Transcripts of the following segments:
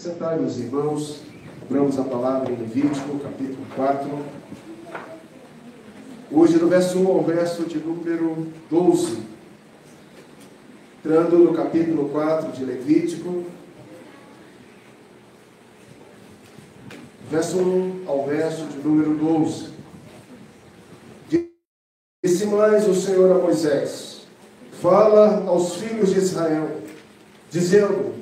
Sentai, meus irmãos, abramos a palavra em Levítico, capítulo 4. Hoje, do verso 1 ao verso de número 12. Entrando no capítulo 4 de Levítico, verso 1 ao verso de número 12. Disse mais o Senhor a Moisés: fala aos filhos de Israel, dizendo: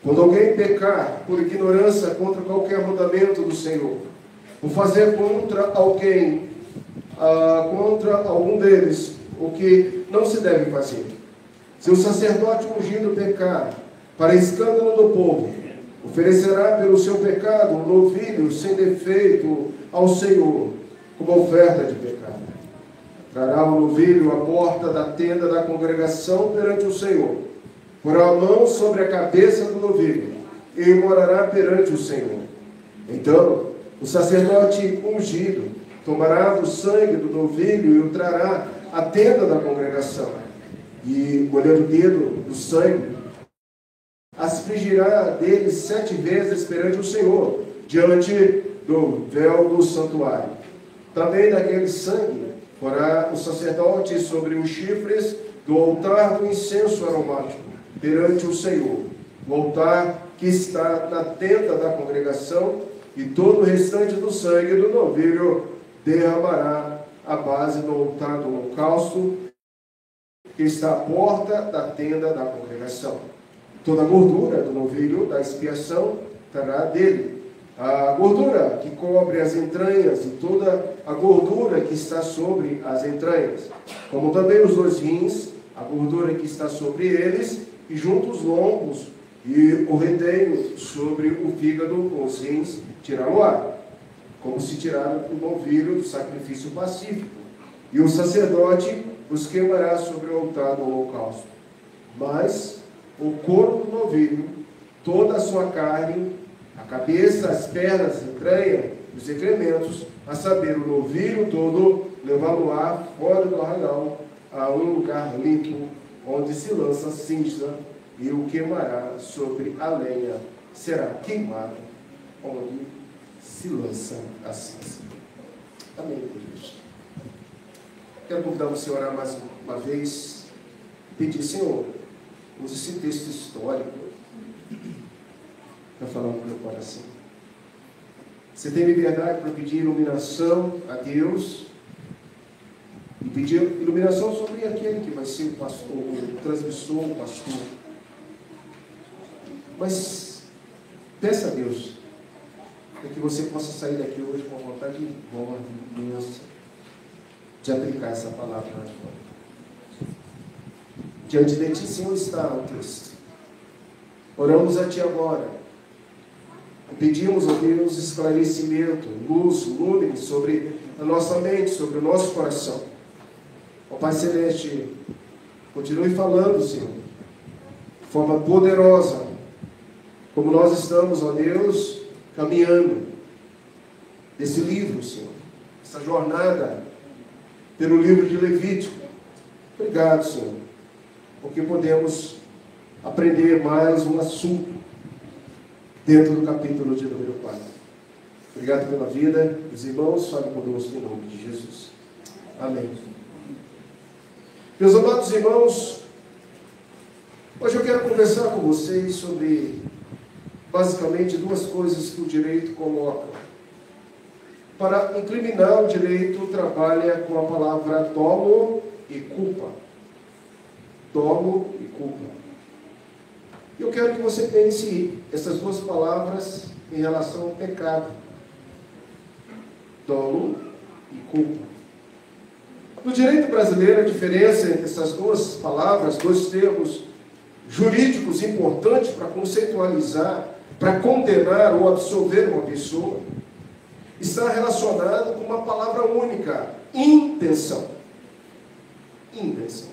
quando alguém pecar por ignorância contra qualquer mandamento do Senhor, ou fazer contra algum deles o que não se deve fazer, se o sacerdote ungido pecar para escândalo do povo, oferecerá pelo seu pecado um novilho sem defeito ao Senhor, como oferta de pecado. Trará o novilho à porta da tenda da congregação perante o Senhor, porá a mão sobre a cabeça do novilho e morará perante o Senhor. Então, o sacerdote ungido tomará do sangue do novilho e o trará à tenda da congregação, e, molhando o dedo do sangue, aspergirá dele 7 vezes perante o Senhor, diante do véu do santuário. Também daquele sangue porá o sacerdote sobre os chifres do altar do incenso aromático, perante o Senhor, o altar que está na tenda da congregação, e todo o restante do sangue do novilho derramará à base do altar do holocausto, que está à porta da tenda da congregação. Toda a gordura do novilho da expiação trará dele, a gordura que cobre as entranhas e toda a gordura que está sobre as entranhas, como também os 2 rins, a gordura que está sobre eles, e junto os lombos e o redeio sobre o fígado com os rins, tirá-lo-á, como se tirara o novilho do sacrifício pacífico. E o sacerdote os queimará sobre o altar do holocausto. Mas o couro do novilho, toda a sua carne, a cabeça, as pernas, a entranha, os excrementos, a saber, o novilho todo, levá-lo-á fora do arraial, a um lugar limpo, onde se lança cinza, e o queimará sobre a lenha, será queimado onde se lança a cinza. Amém, Deus. Quero convidar você a orar mais uma vez, pedir: Senhor, use esse texto histórico para falar no meu coração. Você tem liberdade para pedir iluminação a Deus, e pedir iluminação sobre aquele que vai ser o pastor, o transmissor, o pastor. Mas peça a Deus para que você possa sair daqui hoje com a vontade boa, imensa, de aplicar essa palavra na vida. Diante de Ti, Senhor, está o texto. Oramos a Ti agora. Pedimos, ó Deus, esclarecimento, luz, lume sobre a nossa mente, sobre o nosso coração. Ó Pai Celeste, continue falando, Senhor, de forma poderosa, como nós estamos, ó Deus, caminhando desse livro, Senhor, essa jornada pelo livro de Levítico. Obrigado, Senhor, porque podemos aprender mais um assunto dentro do capítulo de número 4. Obrigado pela vida dos irmãos, fale conosco em nome de Jesus. Amém. Meus amados irmãos, hoje eu quero conversar com vocês sobre basicamente 2 coisas que o direito coloca. Para incriminar, o direito trabalha com a palavra dolo e culpa. Dolo e culpa. Eu quero que você pense essas 2 palavras em relação ao pecado. Dolo e culpa. No direito brasileiro, a diferença entre essas 2 palavras, 2 termos jurídicos importantes para conceitualizar, para condenar ou absolver uma pessoa, está relacionado com uma palavra única: intenção. Intenção.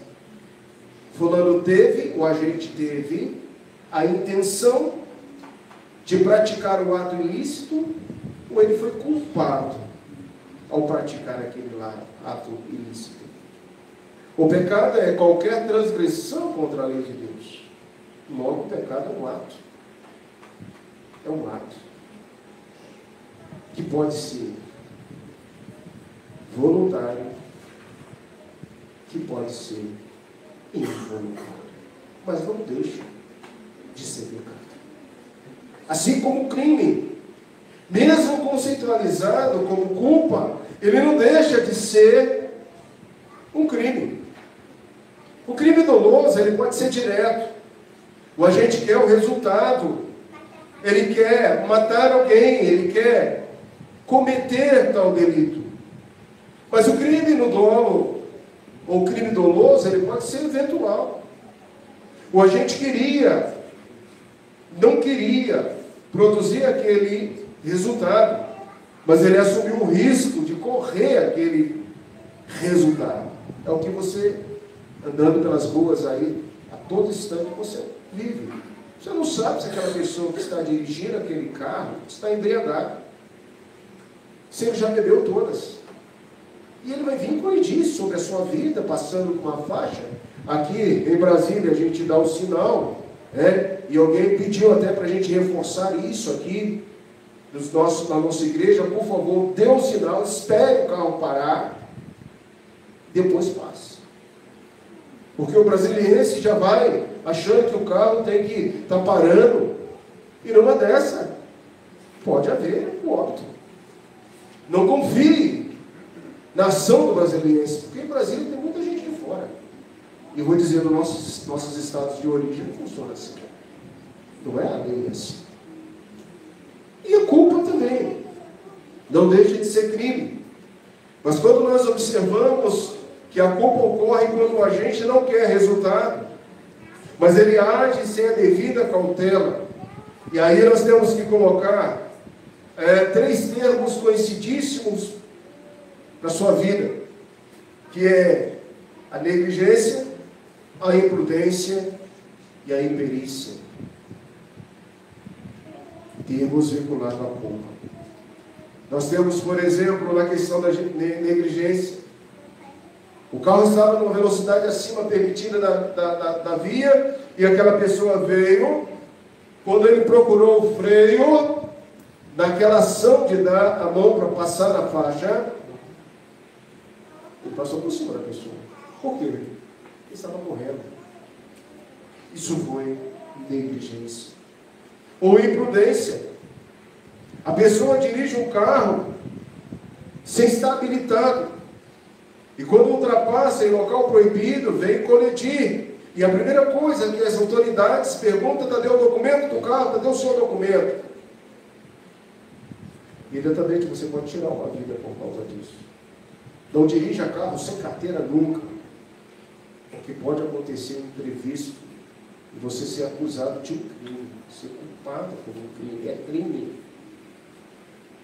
Fulano teve, o agente teve, a intenção de praticar o ato ilícito, ou ele foi culpado ao praticar aquele ato ilícito. O pecado é qualquer transgressão contra a lei de Deus. Logo, o pecado é um ato. É um ato que pode ser voluntário, que pode ser involuntário, mas não deixa de ser pecado. Assim como o crime, mesmo conceitualizado como culpa, ele não deixa de ser um crime. O crime doloso, ele pode ser direto. O agente quer o resultado. Ele quer matar alguém, ele quer cometer tal delito. Mas o crime no dolo, ou o crime doloso, ele pode ser eventual. O agente não queria produzir aquele resultado, mas ele assumiu o risco de correr aquele resultado. É o que você, andando pelas ruas aí, a todo instante você vive. Você não sabe se aquela pessoa que está dirigindo aquele carro está embriagada, se ele já bebeu todas. E ele vai vir corrigir sobre a sua vida, passando com uma faixa. Aqui em Brasília a gente dá o sinal, e alguém pediu até para a gente reforçar isso aqui, na nossa igreja. Por favor, dê um sinal, espere o carro parar, depois passe. Porque o brasiliense já vai achando que o carro tem que estar parando, e numa dessa pode haver o óbito. Não confie na ação do brasiliense, porque em Brasília tem muita gente de fora. E eu vou dizer, nos nossos estados de origem não funciona assim. Não é a lei assim. E a culpa também não deixa de ser crime. Mas quando nós observamos que a culpa ocorre quando o agente não quer resultado, mas ele age sem a devida cautela, e aí nós temos que colocar 3 termos conhecidíssimos na sua vida, que é a negligência, a imprudência e a imperícia. Termos vinculados à culpa. Nós temos, por exemplo, na questão da negligência. O carro estava numa velocidade acima permitida da via, e aquela pessoa veio, quando ele procurou o freio, naquela ação de dar a mão para passar na faixa, ele passou por cima da pessoa. Por quê? Ele estava correndo. Isso foi negligência. Ou imprudência. A pessoa dirige um carro sem estar habilitado. E quando ultrapassa em local proibido, vem colidir. E a primeira coisa que as autoridades perguntam: cadê o documento do carro? Cadê o seu documento? Imediatamente você pode tirar uma vida por causa disso. Não dirija carro sem carteira nunca. Porque pode acontecer um imprevisto e você ser acusado de um crime, ser culpado por um crime. É crime.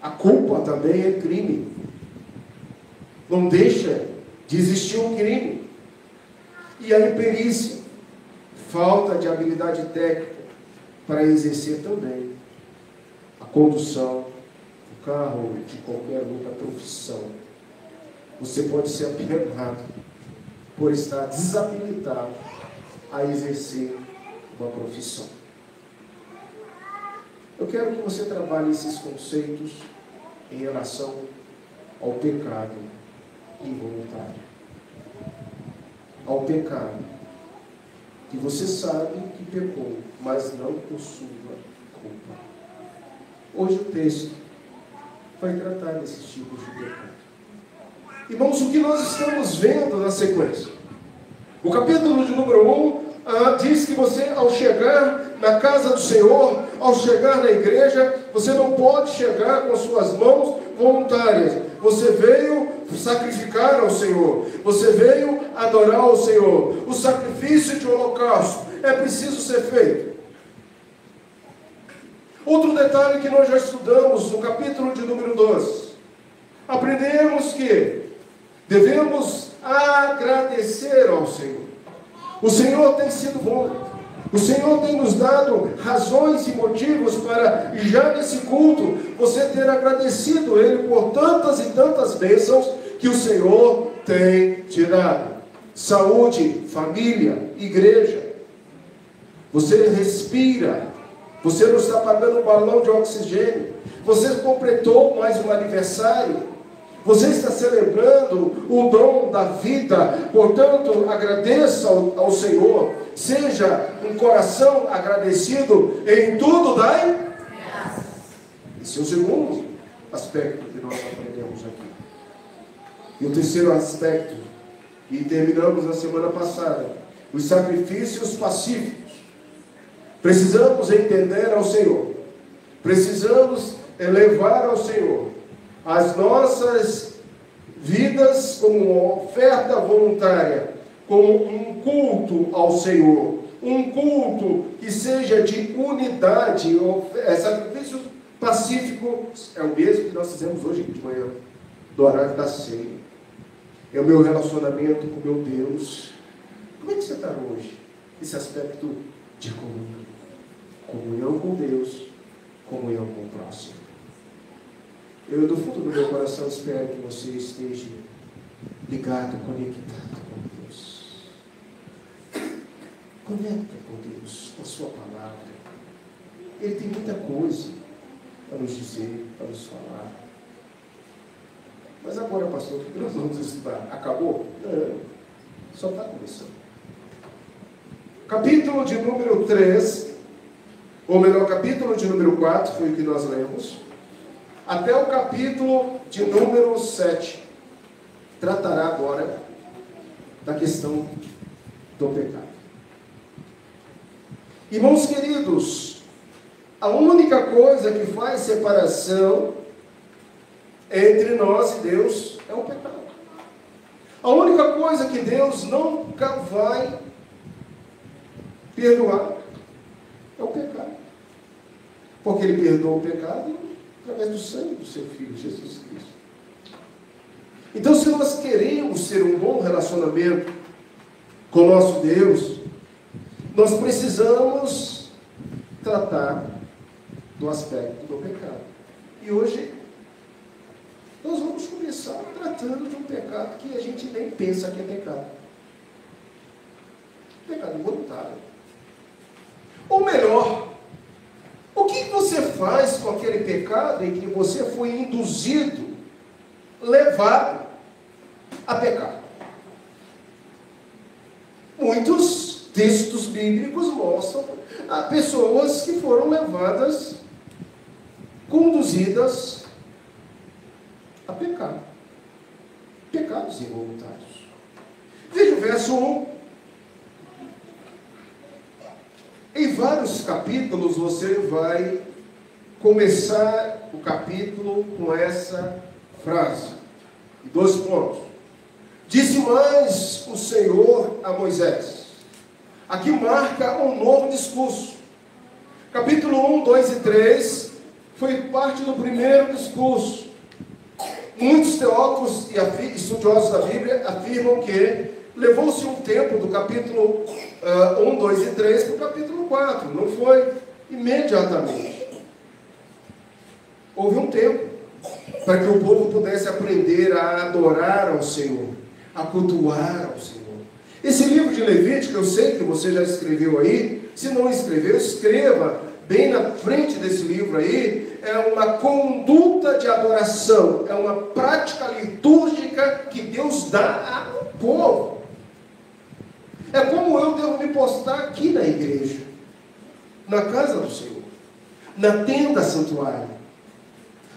A culpa também é crime. Não deixa de existir um crime. E a imperícia, falta de habilidade técnica para exercer também a condução do carro, de qualquer outra profissão. Você pode ser apenado por estar desabilitado a exercer uma profissão. Eu quero que você trabalhe esses conceitos em relação ao pecado involuntário. Ao pecado que você sabe que pecou, mas não por sua culpa. Hoje o texto vai tratar desses tipos de pecado. Irmãos, o que nós estamos vendo na sequência? O capítulo de número 1 diz que você, ao chegar na casa do Senhor, ao chegar na igreja, você não pode chegar com as suas mãos voluntárias. Você veio sacrificar ao Senhor. Você veio adorar ao Senhor. O sacrifício de holocausto é preciso ser feito. Outro detalhe que nós já estudamos no capítulo de número 12. Aprendemos que devemos agradecer ao Senhor. O Senhor tem sido bom. O Senhor tem nos dado razões e motivos para, já nesse culto, você ter agradecido Ele por tantas e tantas bênçãos que o Senhor tem te dado. Saúde, família, igreja. Você respira Você não está pagando um balão de oxigênio. Você completou mais um aniversário. Você está celebrando o dom da vida. Portanto, agradeça ao Senhor. Seja um coração agradecido em tudo, dai. Esse é o segundo aspecto que nós aprendemos aqui. E o terceiro aspecto, e terminamos na semana passada, os sacrifícios pacíficos. Precisamos entender ao Senhor. Precisamos levar ao Senhor as nossas vidas como uma oferta voluntária, como um culto ao Senhor, um culto que seja de unidade. Sacrifício pacífico é o mesmo que nós fizemos hoje de manhã, do horário da ceia. É o meu relacionamento com meu Deus. Como é que você está hoje? Esse aspecto de comunhão. Comunhão com Deus, comunhão com o próximo. Eu, do fundo do meu coração, espero que você esteja ligado, conectado com Deus. Conecta com Deus, com a sua palavra. Ele tem muita coisa para nos dizer, para nos falar. Mas agora, pastor, o que nós vamos estudar? Acabou? Não, só está começando. Capítulo de número 3, ou melhor, capítulo de número 4, foi o que nós lemos, até o capítulo de número 7, tratará agora da questão do pecado. Irmãos queridos, a única coisa que faz separação entre nós e Deus é o pecado. A única coisa que Deus nunca vai perdoar é o pecado. Porque Ele perdoa o pecado através do sangue do seu Filho, Jesus Cristo. Então, se nós queremos ter um bom relacionamento com o nosso Deus, nós precisamos tratar do aspecto do pecado. E hoje nós vamos começar tratando de um pecado que a gente nem pensa que é pecado. Pecado voluntário. Ou melhor, o que você faz com aquele pecado em que você foi induzido, levado a pecar? Muitos textos bíblicos mostram a pessoas que foram levadas, conduzidas a pecar. Pecados involuntários. Veja o verso 1. Em vários capítulos você vai começar o capítulo com essa frase. 2 pontos. Disse mais o Senhor a Moisés. Aqui marca um novo discurso. Capítulo 1, 2 e 3 foi parte do primeiro discurso. Muitos teólogos e estudiosos da Bíblia afirmam que levou-se um tempo do capítulo 1, 2 e 3 para o capítulo 4. Não foi imediatamente. Houve um tempo para que o povo pudesse aprender a adorar ao Senhor, a cultuar ao Senhor. Esse livro de Levítico, eu sei que você já escreveu aí. Se não escreveu, escreva bem na frente desse livro aí. É uma conduta de adoração, é uma prática litúrgica que Deus dá ao povo. É como eu devo me postar aqui na igreja, na casa do Senhor, na tenda santuário.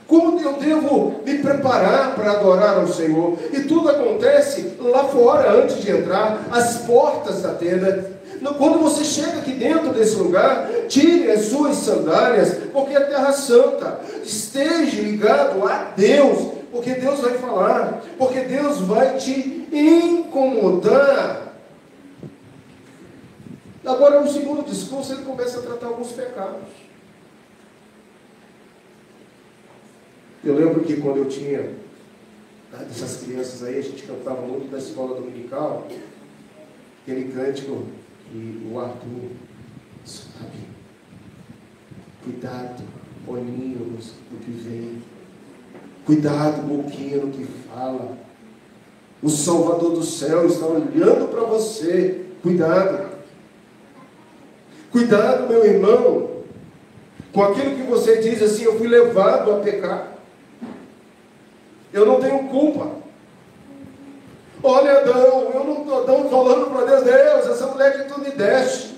Como eu devo me preparar para adorar ao Senhor. E tudo acontece lá fora, antes de entrar, às portas da tenda. Quando você chega aqui dentro desse lugar, tire as suas sandálias, porque é terra santa. Esteja ligado a Deus, porque Deus vai falar, porque Deus vai te incomodar. Agora, no segundo discurso, ele começa a tratar alguns pecados. Eu lembro que quando eu tinha dessas crianças aí, a gente cantava muito na escola dominical, aquele cântico que o Arthur sabe. Cuidado, olhinhos do que vem. Cuidado, boquinha no que fala. O Salvador do céu está olhando para você. Cuidado. Cuidado, meu irmão. com aquilo que você diz assim, eu fui levado a pecar, eu não tenho culpa. Olha, Adão, eu não estou falando para Deus, Deus, essa mulher que tu me deste.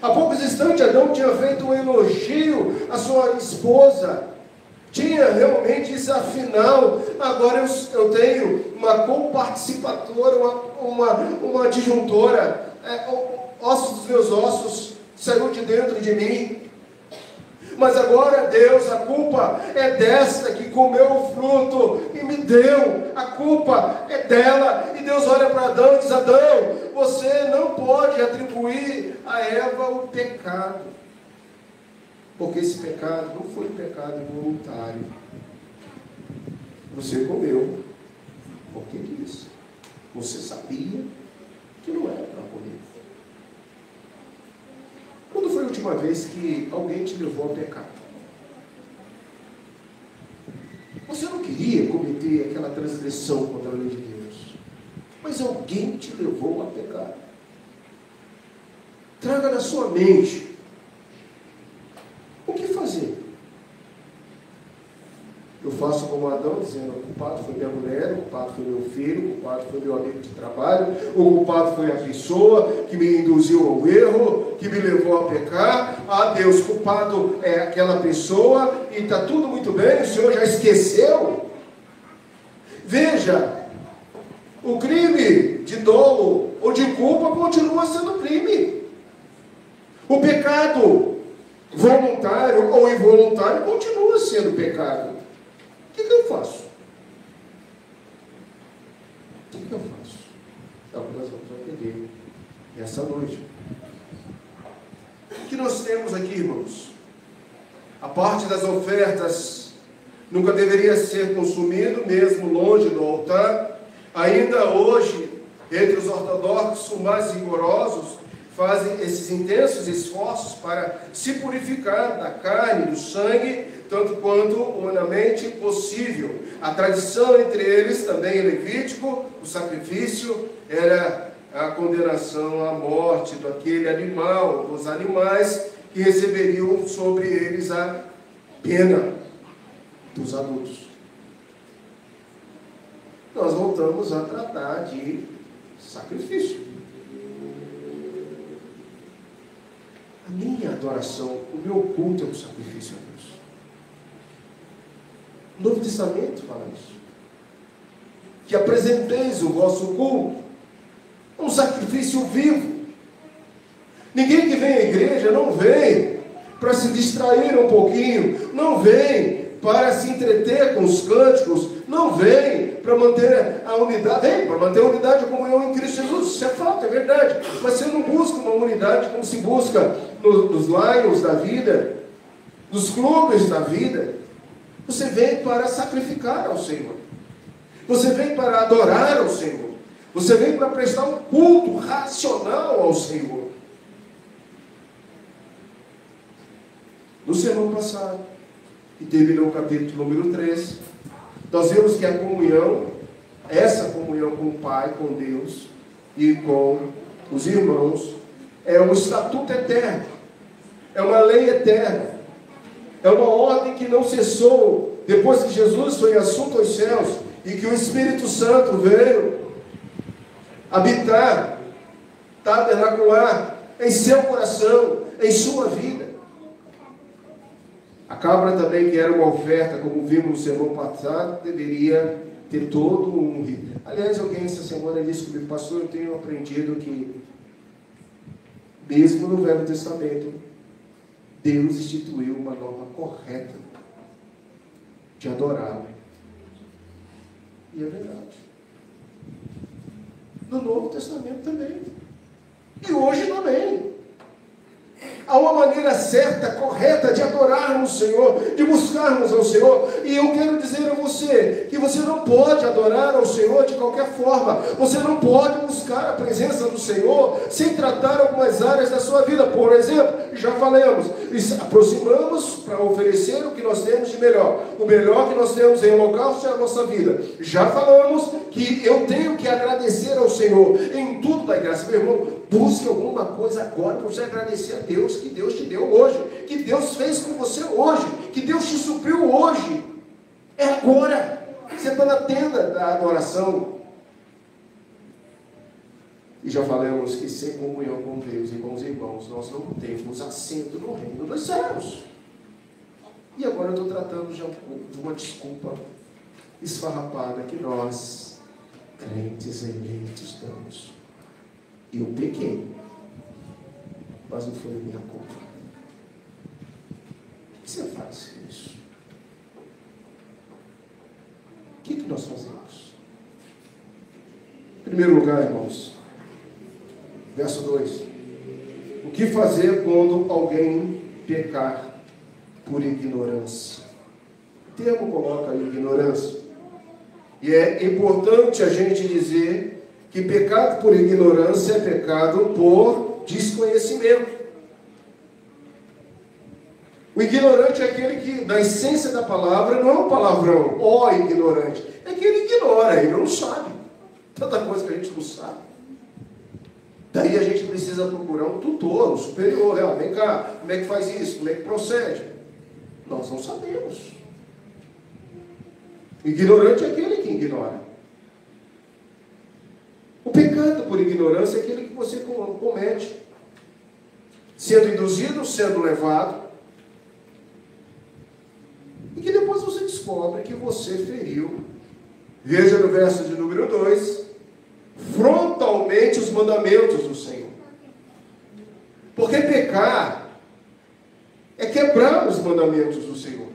Há poucos instantes, Adão tinha feito um elogio à sua esposa. Tinha realmente isso, afinal, agora eu tenho uma comparticipatora, uma adjuntora, ossos dos meus ossos, saiu de dentro de mim. Mas agora, Deus, a culpa é desta que comeu o fruto e me deu. A culpa é dela. E Deus olha para Adão e diz, Adão, você não pode atribuir a Eva o pecado. Porque esse pecado não foi um pecado voluntário. Você comeu porque quis. Você sabia que não era para comer. Quando foi a última vez que alguém te levou a pecar? Você não queria cometer aquela transgressão contra a lei de Deus, mas alguém te levou a pecar. Traga na sua mente o que fazer. Eu faço como Adão, dizendo, o culpado foi minha mulher, o culpado foi meu filho, o culpado foi meu amigo de trabalho, o culpado foi a pessoa que me induziu ao erro, que me levou a pecar. Ah, Deus, culpado é aquela pessoa e está tudo muito bem, o Senhor já esqueceu. Veja, o crime de dolo ou de culpa continua sendo crime. O pecado voluntário ou involuntário continua sendo pecado. O que eu faço? O que eu faço? É o que nós vamos aprender essa noite. O que nós temos aqui, irmãos? A parte das ofertas nunca deveria ser consumido, mesmo longe do altar. Ainda hoje, entre os ortodoxos mais rigorosos, fazem esses intensos esforços para se purificar da carne, do sangue, tanto quanto humanamente possível. A tradição entre eles, também em Levítico, o sacrifício era a condenação à morte daquele animal, dos animais que receberiam sobre eles a pena dos adultos. Nós voltamos a tratar de sacrifício. A minha adoração, o meu culto é um sacrifício a Deus. O Novo Testamento fala isso. Que apresenteis o vosso culto, um sacrifício vivo. Ninguém que vem à igreja não vem para se distrair um pouquinho, não vem para se entreter com os cânticos, não vem para manter a unidade, vem para manter a unidade e a comunhão em Cristo Jesus. Isso é fato, é verdade. Mas você não busca uma unidade como se busca nos Lions da vida, nos clubes da vida. Você vem para sacrificar ao Senhor. Você vem para adorar ao Senhor. Você vem para prestar um culto racional ao Senhor. No sermão passado, que terminou o capítulo número 3, nós vemos que a comunhão, essa comunhão com o Pai, com Deus e com os irmãos, é um estatuto eterno, é uma lei eterna, é uma ordem que não cessou depois que Jesus foi assunto aos céus e que o Espírito Santo veio habitar, tabernacular em seu coração, em sua vida. A cabra também, que era uma oferta, como vimos no sermão passado, deveria ter todo um rito. Aliás, alguém essa semana disse comigo, pastor, eu tenho aprendido que, mesmo no Velho Testamento, Deus instituiu uma norma correta de adorá-lo. E é verdade. No Novo Testamento também. E hoje também. Há uma maneira certa, correta de adorarmos o Senhor, de buscarmos ao Senhor. E eu quero dizer a você que você não pode adorar ao Senhor de qualquer forma. Você não pode buscar a presença do Senhor sem tratar algumas áreas da sua vida. Por exemplo, já falamos, aproximamos para oferecer o que nós temos de melhor. O melhor que nós temos em holocausto é a nossa vida. Já falamos que eu tenho que agradecer ao Senhor em tudo da graça. Meu irmão, busque alguma coisa agora para você agradecer a Deus. coisas que Deus te deu hoje, que Deus fez com você hoje, que Deus te supriu hoje. É agora. Você está na tenda da adoração. E já falamos que sem comunhão com Deus e com os irmãos, nós não temos assento no reino dos céus. E agora eu estou tratando já um pouco de uma desculpa esfarrapada que nós, crentes eleitos, damos. Eu pequei, mas não foi minha culpa. O que você faz com isso? O que nós fazemos? Em primeiro lugar, irmãos, verso 2. O que fazer quando alguém pecar por ignorância? O termo coloca aí ignorância. E é importante a gente dizer que pecado por ignorância é pecado por desconhecimento. O ignorante é aquele que, na essência da palavra, não é um palavrão, ó ignorante. É que ele ignora, ele não sabe. Tanta coisa que a gente não sabe. Daí a gente precisa procurar um tutor, um superior. Vem cá, como é que faz isso? Como é que procede? Nós não sabemos. Ignorante é aquele que ignora. O pecado por ignorância é aquele que você comete, sendo induzido, sendo levado, e que depois você descobre que você feriu. Veja no verso de número 2, frontalmente os mandamentos do Senhor. Porque pecar é quebrar os mandamentos do Senhor.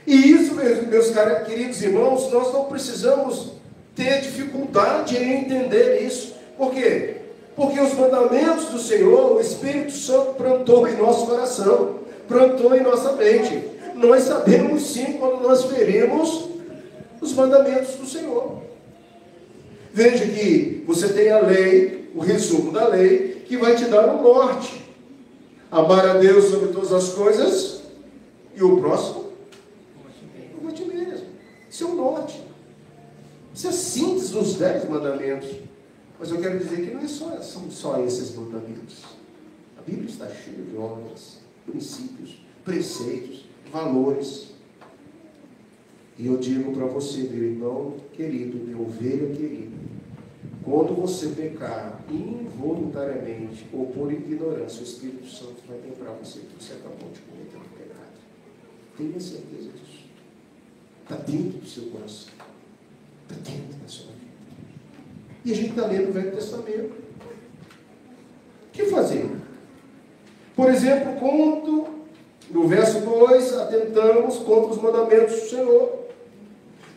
E isso, meus queridos irmãos, nós não precisamos ter dificuldade em entender isso. Por quê? Porque os mandamentos do Senhor, o Espírito Santo plantou em nosso coração, plantou em nossa mente. Nós sabemos sim quando nós ferimos os mandamentos do Senhor. Veja que você tem a lei, o resumo da lei, que vai te dar o norte. Amar a Deus sobre todas as coisas e o próximo como a ti mesmo. Isso é o norte. Isso é a síntese dos 10 mandamentos. Mas eu quero dizer que não são só esses mandamentos. A Bíblia está cheia de ordens, princípios, preceitos, valores. E eu digo para você, meu irmão querido, minha ovelha querida, quando você pecar involuntariamente ou por ignorância, o Espírito Santo vai lembrar você que você acabou de cometer um pecado. Tenha certeza disso. Está dentro do seu coração. Está dentro da sua vida. E a gente está lendo o Velho Testamento. O que fazer? Por exemplo, quando, no verso 2, atentamos contra os mandamentos do Senhor.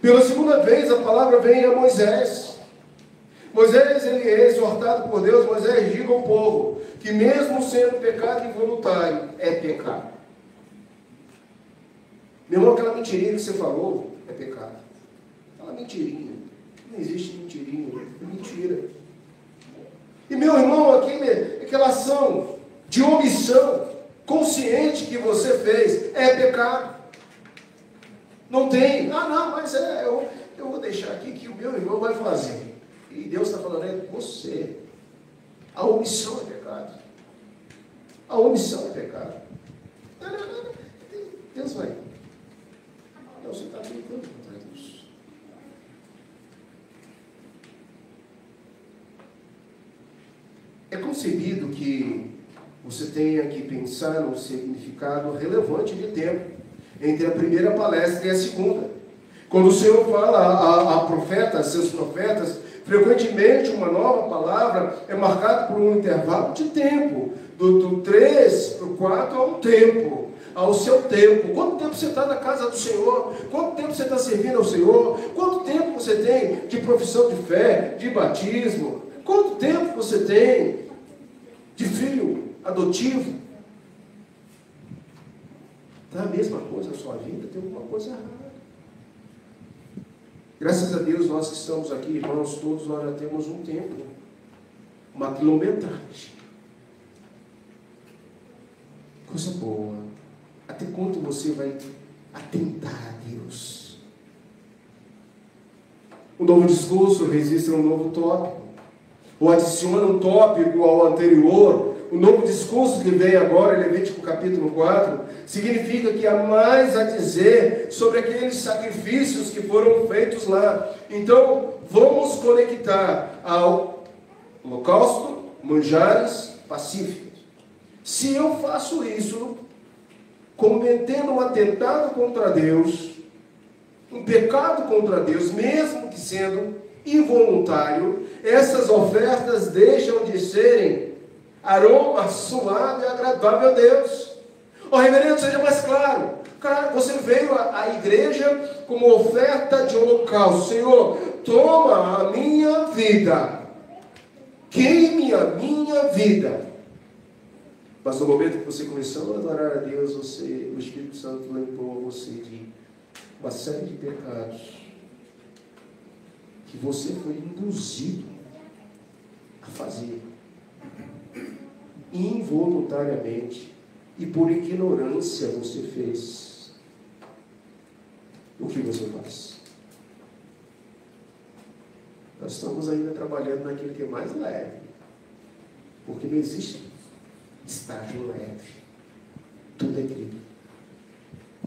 Pela segunda vez, a palavra vem a Moisés. Moisés, ele é exortado por Deus. Moisés, diga ao povo que mesmo sendo pecado involuntário, é pecado. Meu irmão, aquela mentirinha que você falou é pecado. Aquela mentirinha. Não existe mentirinha. É mentira. E meu irmão, aquela ação de omissão consciente que você fez é pecado. Não tem. Não, mas eu vou deixar aqui que o meu irmão vai fazer. E Deus está falando, é você. A omissão é pecado. A omissão é pecado. Não. Deus vai. Não, você está brincando contra Deus. É concebido que você tenha que pensar no significado relevante de tempo entre a primeira palestra e a segunda. Quando o Senhor fala a profetas, seus profetas, frequentemente uma nova palavra é marcada por um intervalo de tempo, do 3 para o 4 ao tempo, ao seu tempo. Quanto tempo você está na casa do Senhor? Quanto tempo você está servindo ao Senhor? Quanto tempo você tem de profissão de fé, de batismo? Quanto tempo você tem de filho adotivo? Está a mesma coisa na sua vida? Tem alguma coisa errada. Graças a Deus, nós que estamos aqui, irmãos, todos nós já temos um tempo, uma quilometragem. Coisa boa. Até quanto você vai atentar a Deus? Um novo discurso registra um novo tópico, ou adiciona um tópico ao anterior, o novo discurso que vem agora, Levítico capítulo 4, significa que há mais a dizer sobre aqueles sacrifícios que foram feitos lá. Então, vamos conectar ao holocausto, manjares pacíficos. Se eu faço isso, cometendo um atentado contra Deus, um pecado contra Deus, mesmo que sendo involuntário, essas ofertas deixam de serem aroma suave e agradável a Deus. Ó, reverendo, seja mais claro. Cara, você veio à igreja como oferta de holocausto. Senhor, toma a minha vida. Queime a minha vida. Mas no momento que você começou a adorar a Deus, o Espírito Santo limpou você de uma série de pecados que você foi induzido a fazer involuntariamente e por ignorância você fez. O que você faz? Nós estamos ainda trabalhando naquilo que é mais leve, porque não existe estágio leve. Tudo é crime.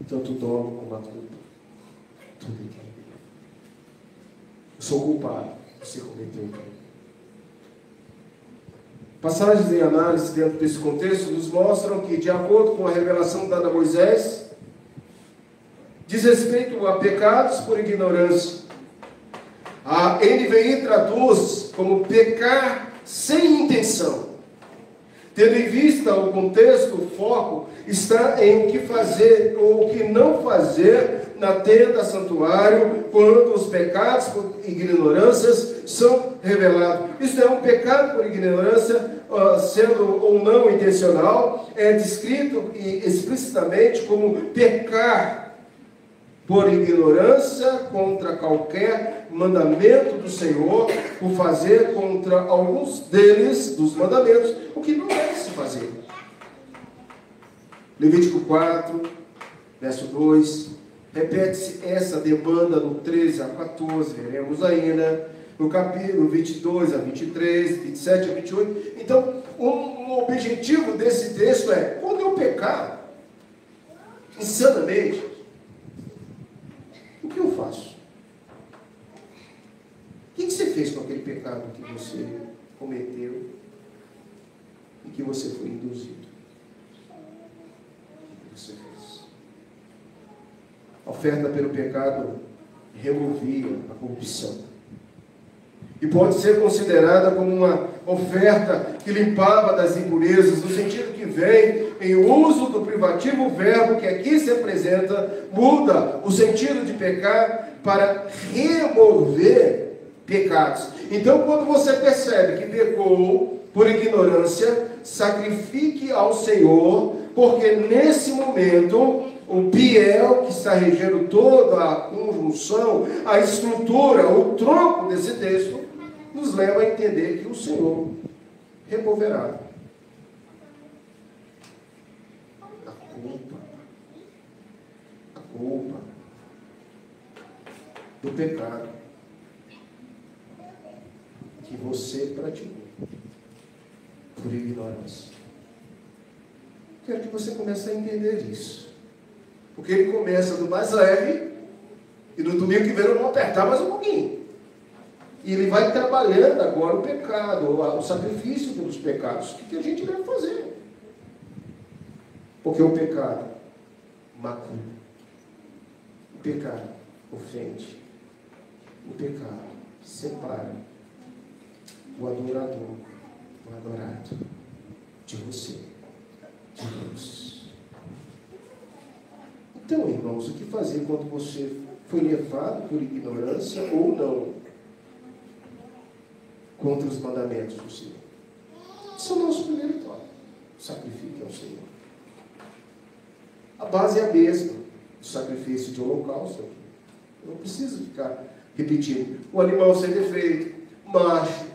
Tanto dolo como a culpa. Tudo é crime. Eu sou culpado. Você cometeu um crime. Passagens em análise dentro desse contexto nos mostram que, de acordo com a revelação dada a Moisés, diz respeito a pecados por ignorância. A NVI traduz como pecar sem intenção. Tendo em vista o contexto, o foco está em o que fazer ou o que não fazer na tenda santuário quando os pecados por ignorâncias são revelados. Isso é um pecado por ignorância, sendo ou não intencional, é descrito explicitamente como pecar por ignorância contra qualquer mandamento do Senhor, por fazer contra alguns deles, dos mandamentos, o que não deve se fazer. Levítico 4, verso 2, repete-se essa demanda no 13 a 14, veremos ainda, no capítulo 22 a 23, 27 a 28. Então, um objetivo desse texto é, quando eu pecar insanamente, o que eu faço? O que você fez com aquele pecado que você cometeu e que você foi induzido? O que você fez? A oferta pelo pecado removia a corrupção e pode ser considerada como uma oferta que limpava das impurezas, no sentido que vem em uso do privativo verbo que aqui se apresenta, muda o sentido de pecar para remover pecados. Então, quando você percebe que pecou por ignorância, sacrifique ao Senhor, porque nesse momento o Piel, que está regendo toda a conjunção, a estrutura, o tronco desse texto, nos leva a entender que o Senhor removerá a culpa do pecado que você praticou por ignorância. Quero que você comece a entender isso, porque ele começa do mais leve e no domingo que vem eu vou apertar mais um pouquinho. E ele vai trabalhando agora o pecado, o sacrifício pelos pecados. O que a gente deve fazer? Porque o pecado macula. O pecado ofende. O pecado separa o adorador, o adorado, de você, de Deus. Então, irmãos, o que fazer quando você foi levado por ignorância ou não contra os mandamentos do Senhor? Esse é o nosso primeiro toque. Sacrifique ao Senhor. A base é a mesma do sacrifício de holocausto. Eu não preciso ficar repetindo. O animal sem defeito, macho.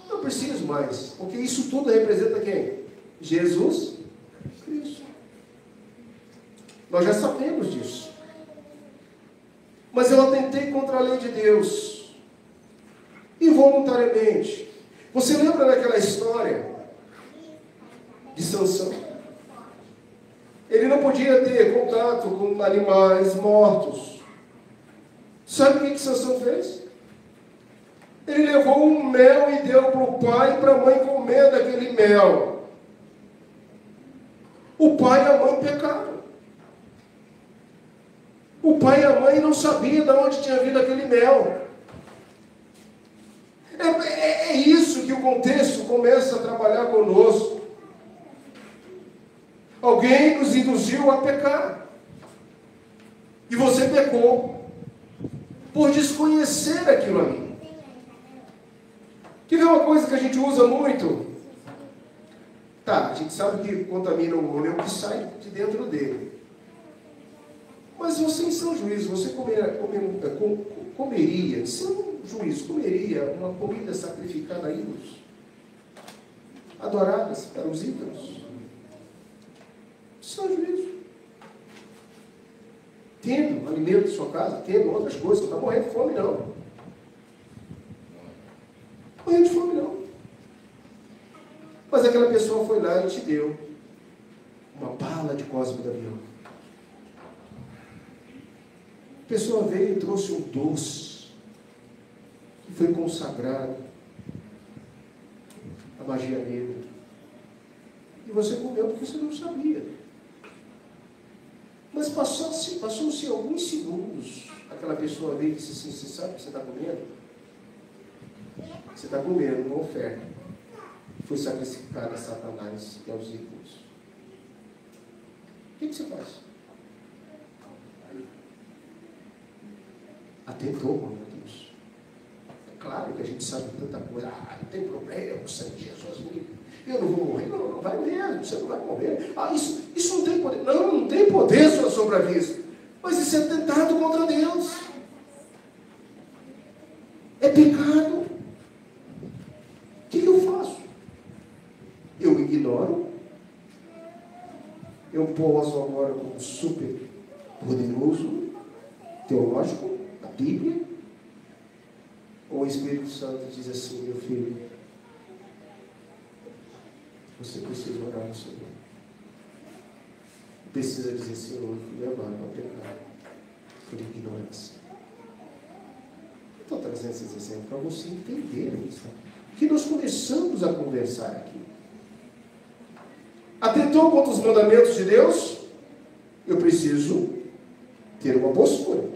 Não preciso mais. Porque isso tudo representa quem? Jesus Cristo. Nós já sabemos disso. Mas eu atentei contra a lei de Deus. Involuntariamente. Você lembra daquela história de Sansão. Ele não podia ter contato com animais mortos. Sabe o que Sansão fez? Ele levou um mel e deu para o pai e para a mãe comer daquele mel. O pai e a mãe pecaram. O pai e a mãe não sabiam de onde tinha vindo aquele mel. É isso que o contexto começa a trabalhar conosco. Alguém nos induziu a pecar. E você pecou por desconhecer aquilo ali. Quer ver uma coisa que a gente usa muito? Tá, a gente sabe que contamina o homem é o que sai de dentro dele. Mas você, em sã juízo, você comeria, sem juízo, comeria uma comida sacrificada a ídolos? Adoradas para os ídolos? Sem juízo. Tendo alimento em sua casa, tendo outras coisas, não está morrendo de fome, não. Morrendo de fome, não. Mas aquela pessoa foi lá e te deu uma bala de cosme da avião. A pessoa veio e trouxe um doce que foi consagrado à magia negra. E você comeu porque você não sabia. Mas passou-se alguns segundos, aquela pessoa veio e disse assim: você sabe o que você está comendo? Você está comendo uma oferta. Foi sacrificada a Satanás e aos ídolos. O que você faz? Atentou contra Deus. É claro que a gente sabe tanta coisa. Não tem problema, o sangue de Jesus. Eu não vou morrer. Não vai mesmo, você não vai morrer. Isso não tem poder. Não tem poder sobre a vida. Mas isso é tentado contra Deus. É pecado. O que eu faço? Eu ignoro. Eu poso agora como super poderoso, teológico, da Bíblia. Ou o Espírito Santo diz assim: meu filho, você precisa orar no Senhor. Precisa dizer: Senhor, fui levado ao pecado por ignorância. Estou trazendo esses exemplos para você entender isso. Que nós começamos a conversar aqui. Atentou contra os mandamentos de Deus? Eu preciso ter uma postura.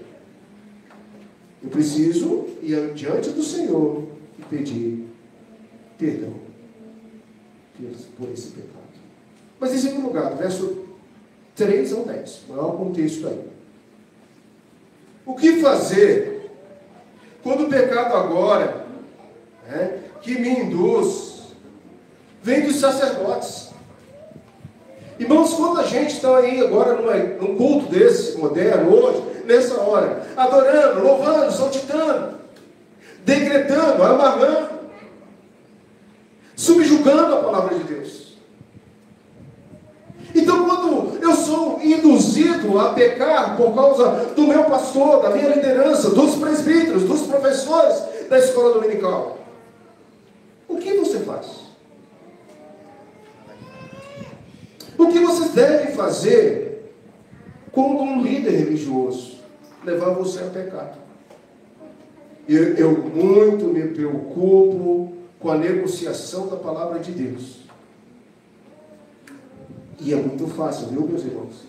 Eu preciso ir diante do Senhor e pedir perdão por esse pecado. Mas em segundo lugar, verso 3 ao 10. Não há um contexto aí. O que fazer quando o pecado agora, que me induz, vem dos sacerdotes? Irmãos, quando a gente está aí agora num culto desse, moderno, hoje, nessa hora, adorando, louvando, saltitando, decretando, amarrando, subjugando a palavra de Deus. Então, quando eu sou induzido a pecar por causa do meu pastor, da minha liderança, dos presbíteros, dos professores da escola dominical, o que você faz? O que vocês devem fazer quando um líder religioso levar você a pecar? Eu muito me preocupo com a negociação da palavra de Deus. E é muito fácil, viu, meus irmãos?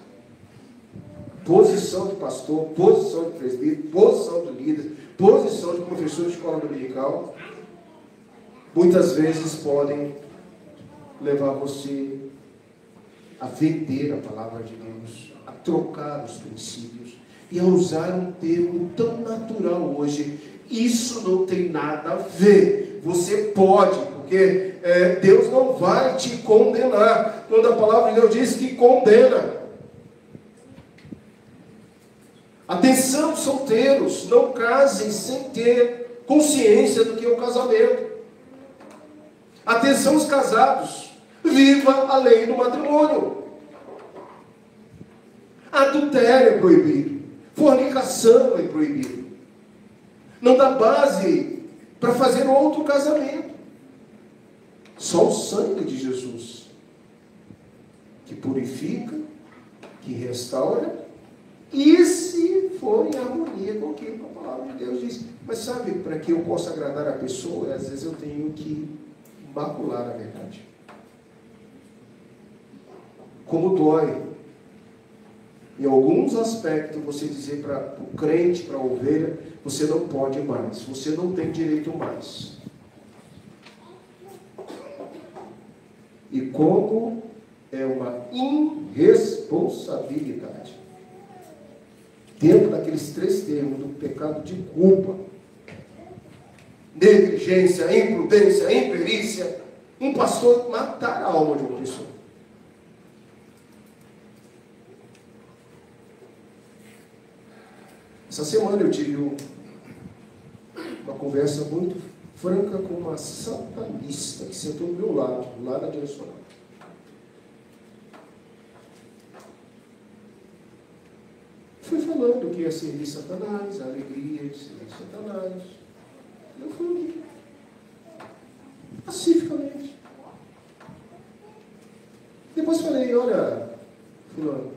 Posição de pastor, posição de presbítero, posição de líder, posição de professor de escola dominical, muitas vezes podem levar você a vender a palavra de Deus, a trocar os princípios e a usar um termo tão natural hoje. Isso não tem nada a ver. Você pode, porque Deus não vai te condenar, quando a palavra de Deus diz que condena. Atenção, solteiros, não casem sem ter consciência do que é o casamento. Atenção, os casados, viva a lei do matrimônio. Adultério é proibido, fornicação é proibido. Não dá base para fazer outro casamento. Só o sangue de Jesus que purifica, que restaura, e se for em harmonia com aquilo que a palavra de Deus diz. Mas sabe, para que eu possa agradar a pessoa, às vezes eu tenho que macular a verdade. Como dói, em alguns aspectos, você dizer para o crente, para a ovelha, você não pode mais, você não tem direito mais. E como é uma irresponsabilidade. Dentro daqueles 3 termos do pecado de culpa, negligência, imprudência, imperícia, um pastor matar a alma de uma pessoa. Essa semana eu tive uma conversa muito franca com uma satanista que sentou do meu lado, lá na direcional. Fui falando que ia servir Satanás, a alegria de servir Satanás. Eu fui pacificamente. Depois falei, olha, fulano,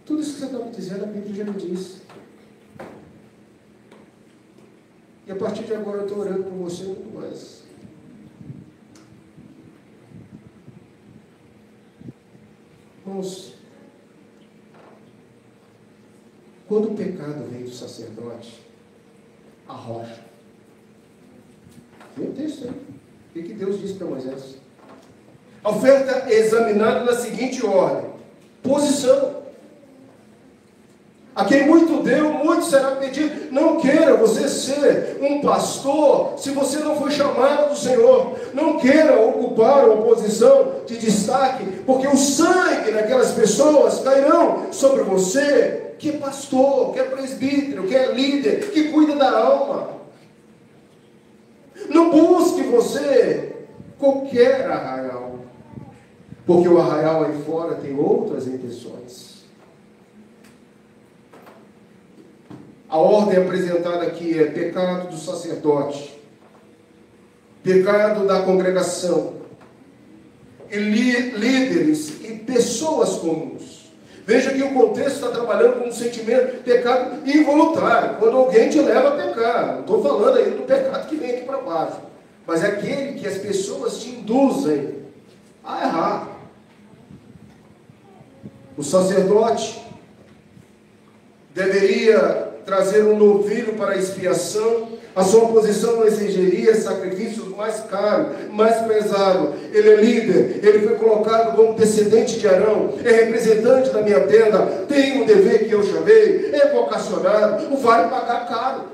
tudo isso que você está me dizendo, a Bíblia já me disse. E a partir de agora eu estou orando por você muito mais. Irmãos, quando o pecado vem do sacerdote, a rocha. Vem o texto aí. O que Deus disse para Moisés? A oferta é examinada na seguinte ordem: posição. A quem muito deu, muito será pedido. Não queira você ser um pastor se você não foi chamado do Senhor. Não queira ocupar uma posição de destaque, porque o sangue daquelas pessoas cairão sobre você, que é pastor, que é presbítero, que é líder, que cuida da alma. Não busque você qualquer arraial, porque o arraial aí fora tem outras intenções. A ordem apresentada aqui é pecado do sacerdote, pecado da congregação, e líderes e pessoas comuns. Veja que o contexto está trabalhando com um sentimento, pecado involuntário, quando alguém te leva a pecar. Não estou falando aí do pecado que vem aqui para baixo, mas é aquele que as pessoas te induzem a errar. O sacerdote deveria trazer um novilho para a expiação. A sua posição não exigiria sacrifícios mais caros, mais pesados. Ele é líder, ele foi colocado como descendente de Arão, é representante da minha tenda, tem um dever que eu chamei, é vocacionado, vai pagar caro.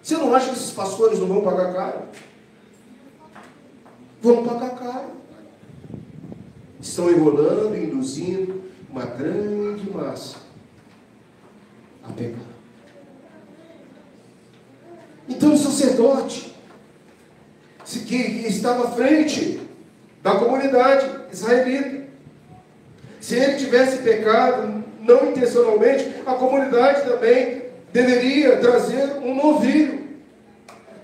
Você não acha que esses pastores não vão pagar caro? Vão pagar caro. Estão enrolando, induzindo uma grande massa a pecar. Então o sacerdote, que estava à frente da comunidade israelita, se ele tivesse pecado não intencionalmente, a comunidade também deveria trazer um novilho,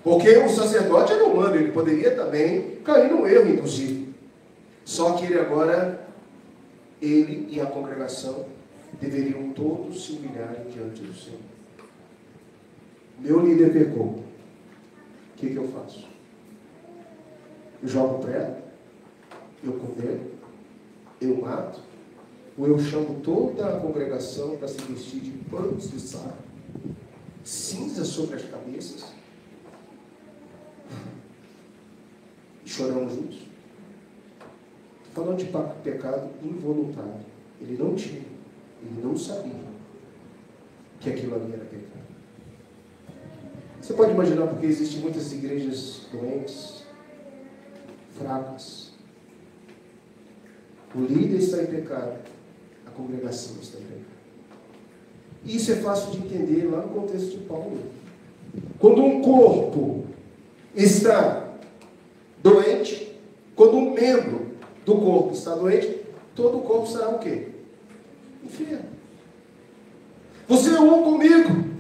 porque o sacerdote era humano, ele poderia também cair no erro induzido. Só que ele e a congregação deveriam todos se humilharem diante do Senhor. Meu líder pecou. O que eu faço? Eu jogo prego? Eu condeno? Eu mato? Ou eu chamo toda a congregação para se vestir de panos de saco, cinza sobre as cabeças, e choramos juntos? Estou falando de pecado involuntário. Ele não tinha, ele não sabia que aquilo ali era pecado. Você pode imaginar porque existem muitas igrejas doentes, fracas. O líder está em pecado, a congregação está em pecado. Isso é fácil de entender lá no contexto de Paulo. Quando um corpo está doente, quando um membro do corpo está doente, todo o corpo será o quê? Enfermo. Você é um comigo.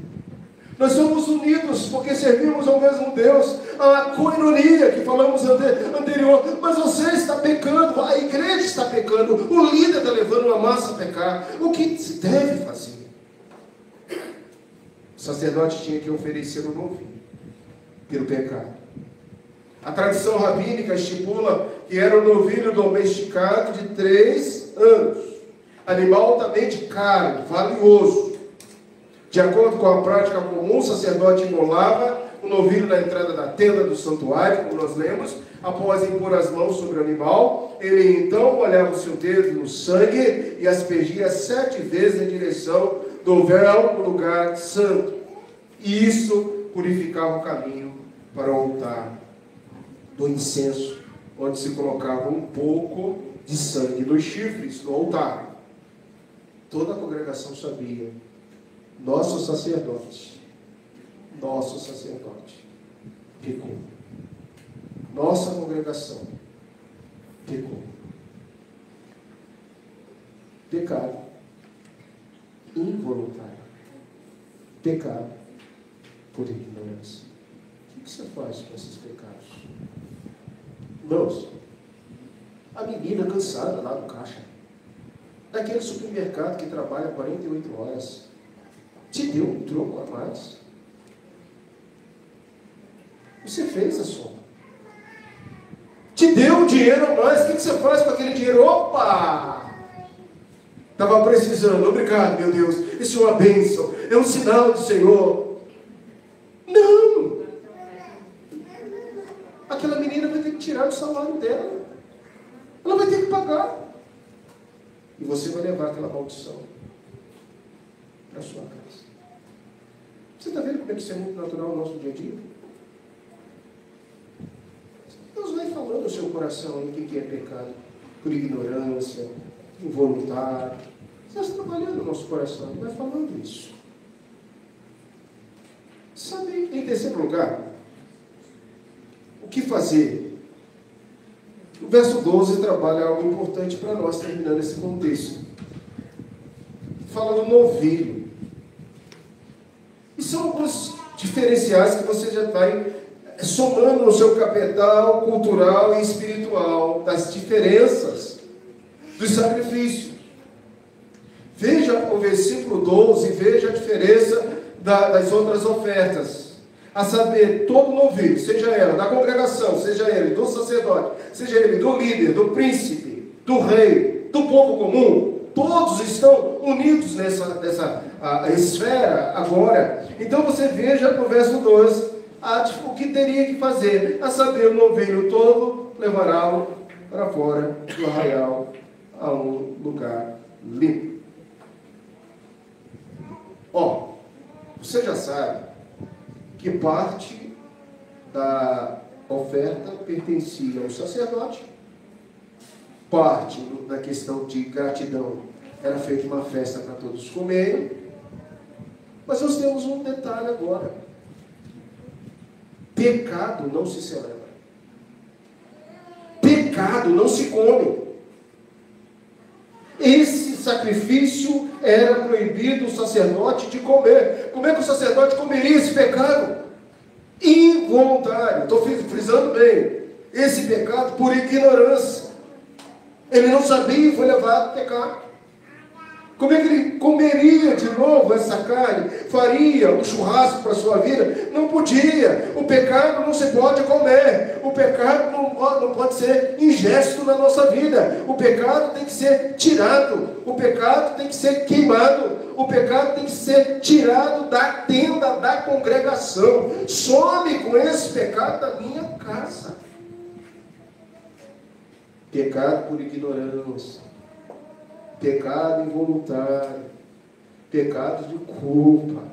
Nós somos unidos porque servimos ao mesmo Deus. A coinonia que falamos anterior. Mas você está pecando, a igreja está pecando, o líder está levando uma massa a pecar. O que se deve fazer? O sacerdote tinha que oferecer um novilho pelo pecado. A tradição rabínica estipula que era um novilho domesticado de 3 anos. Animal altamente caro, valioso. De acordo com a prática comum, o sacerdote imolava o novilho na entrada da tenda do santuário, como nós lemos. Após impor as mãos sobre o animal, ele então molhava o seu dedo no sangue e aspergia 7 vezes em direção do véu no lugar santo. E isso purificava o caminho para o altar do incenso, onde se colocava um pouco de sangue dos chifres do altar. Toda a congregação sabia. Nosso sacerdote pecou. Nossa congregação pecou. Pecado involuntário. Pecado por ignorância. O que você faz com esses pecados? Irmãos, a menina cansada lá no caixa, daquele supermercado que trabalha 48 horas, te deu um troco a mais. Você fez a soma. Te deu um dinheiro a mais. O que você faz com aquele dinheiro? Opa! Estava precisando. Obrigado, meu Deus. Isso é uma bênção. É um sinal do Senhor. Não! Aquela menina vai ter que tirar do salário dela. Ela vai ter que pagar. E você vai levar aquela maldição para a sua casa. Você está vendo como é que isso é muito natural no nosso dia a dia? Deus vai falando no seu coração aí o que é pecado, por ignorância, involuntário. Deus está trabalhando no nosso coração, Ele vai falando isso. Sabe, em terceiro lugar, o que fazer? O verso 12 trabalha algo importante para nós, terminando esse contexto. Fala do novilho. E são alguns diferenciais que você já vai somando no seu capital cultural e espiritual, das diferenças dos sacrifícios. Veja o versículo 12, veja a diferença das outras ofertas. A saber, todo novilho, seja ela da congregação, seja ele do sacerdote, seja ele do líder, do príncipe, do rei, do povo comum, todos estão unidos nessa esfera agora. Então você veja no verso 12, o que teria que fazer, a saber, o novilho todo, levará-lo para fora do arraial a um lugar limpo. Você já sabe que parte da oferta pertencia ao sacerdote, parte da questão de gratidão era feita uma festa para todos comerem, mas nós temos um detalhe agora: pecado não se celebra, pecado não se come. Esse sacrifício era proibido o sacerdote de comer. Como é que o sacerdote comeria esse pecado? Involuntário. Estou frisando bem. Esse pecado por ignorância. Ele não sabia e foi levado a pecar. Como é que ele comeria de novo essa carne? Faria um churrasco para a sua vida? Não podia. O pecado não se pode comer. O pecado não pode ser ingesto na nossa vida. O pecado tem que ser tirado. O pecado tem que ser queimado. O pecado tem que ser tirado da tenda da congregação. Some com esse pecado da minha casa. Pecado por ignorância. Pecado involuntário, pecado de culpa.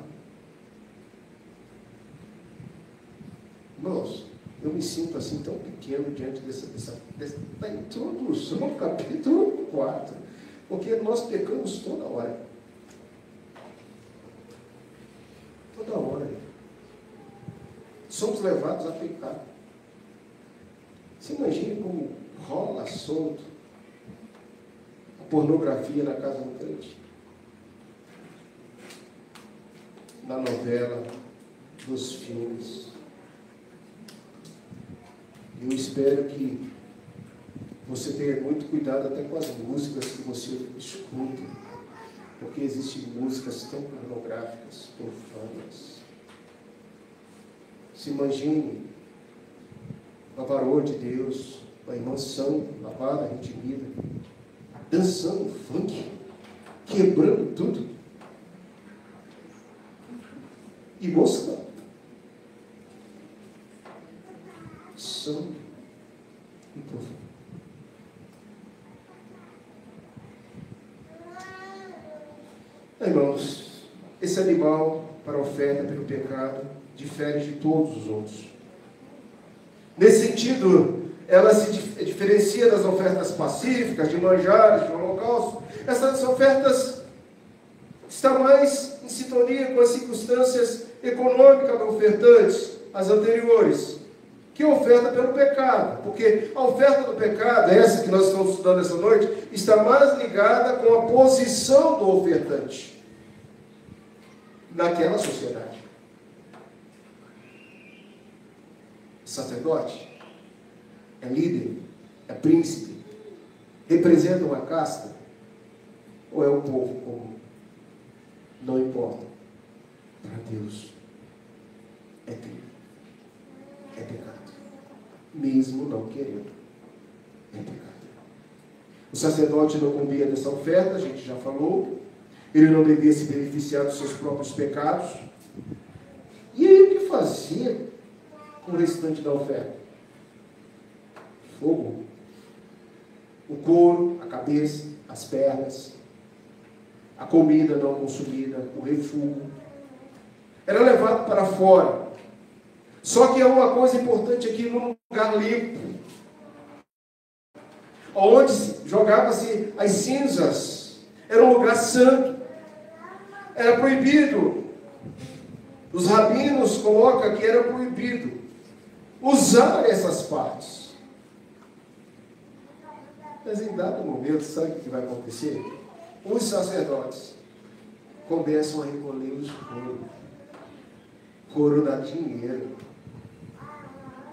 Irmãos, eu me sinto assim tão pequeno diante da introdução, capítulo 4, porque nós pecamos toda hora. Toda hora. Somos levados a pecar. Você imagina como rola solto pornografia na casa do crente, na novela, dos filmes. Eu espero que você tenha muito cuidado até com as músicas que você escuta, porque existem músicas tão pornográficas, profanas. Se imagine uma varoa de Deus, uma irmã santa, lavada, redimida, dançando funk, quebrando tudo e gostando. Santo e profundo. Irmãos, esse animal para oferta pelo pecado difere de todos os outros. Nesse sentido, ela se diferencia das ofertas pacíficas, de manjares, de holocausto. Essas ofertas estão mais em sintonia com as circunstâncias econômicas do ofertante, as anteriores, que oferta pelo pecado, porque a oferta do pecado, essa que nós estamos estudando essa noite, está mais ligada com a posição do ofertante naquela sociedade. Sacerdote é líder, é príncipe, representa uma casta, ou é o povo comum? Não importa. Para Deus é crime, é pecado, mesmo não querendo, é pecado. O sacerdote não combia dessa oferta, a gente já falou. Ele não devia se beneficiar dos seus próprios pecados. E aí o que fazia com o restante da oferta? Fogo, o couro, a cabeça, as pernas, a comida não consumida, o refúgio, era levado para fora. Só que há uma coisa importante aqui, num lugar limpo, onde jogava-se as cinzas, era um lugar santo, era proibido. Os rabinos colocam que era proibido usar essas partes. Mas em dado momento, sabe o que vai acontecer? Os sacerdotes começam a recolher os couros. Couro dá dinheiro.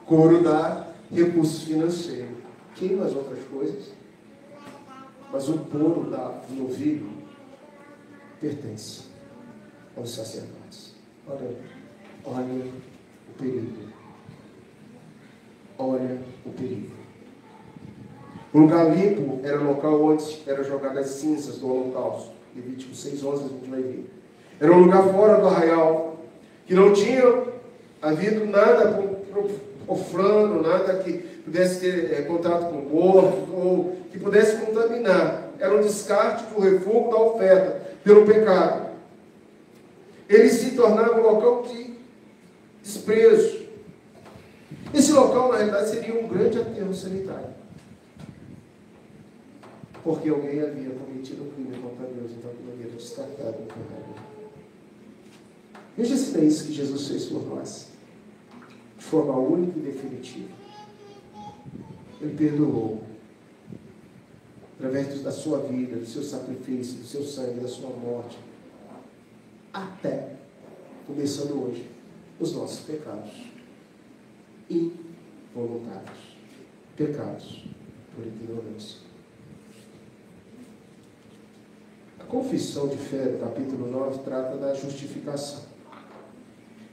Couro dá recurso financeiro. Queima as outras coisas. Mas o couro da novilho pertence aos sacerdotes. Olha o perigo. Olha o perigo. O lugar limpo era o local onde eram jogadas as cinzas do holocausto. Levítico 6:11 a gente vai ver. Era um lugar fora do arraial, que não tinha havido nada profano, nada que pudesse ter contato com mortos, ou que pudesse contaminar. Era um descarte do refúgio da oferta pelo pecado. Ele se tornava um local de desprezo. Esse local, na realidade, seria um grande aterro sanitário. Porque alguém havia cometido um crime contra Deus, então aquilo havia descartado o pecado. Veja se não é isso que Jesus fez por nós, de forma única e definitiva. Ele perdoou, através da sua vida, do seu sacrifício, do seu sangue, da sua morte, até, começando hoje, os nossos pecados involuntários, pecados por ignorância. A confissão de fé, do capítulo 9, trata da justificação.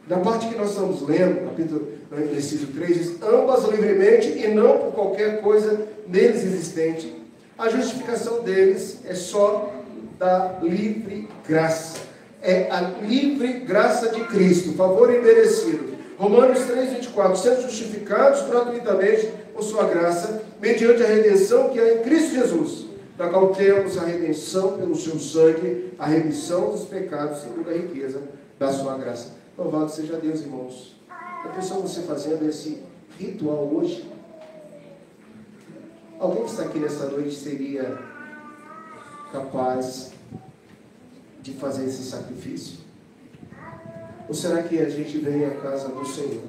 Na parte que nós estamos lendo, capítulo, versículo 3, diz: ambas livremente e não por qualquer coisa neles existente. A justificação deles é só da livre graça. É a livre graça de Cristo, favor imerecido. Romanos 3:24, sendo justificados gratuitamente por sua graça, mediante a redenção que há em Cristo Jesus, da qual temos a redenção pelo seu sangue, a remissão dos pecados, segundo a riqueza da sua graça. Louvado seja Deus, irmãos. A pessoa você fazendo esse ritual hoje, alguém que está aqui nessa noite seria capaz de fazer esse sacrifício? Ou será que a gente vem à casa do Senhor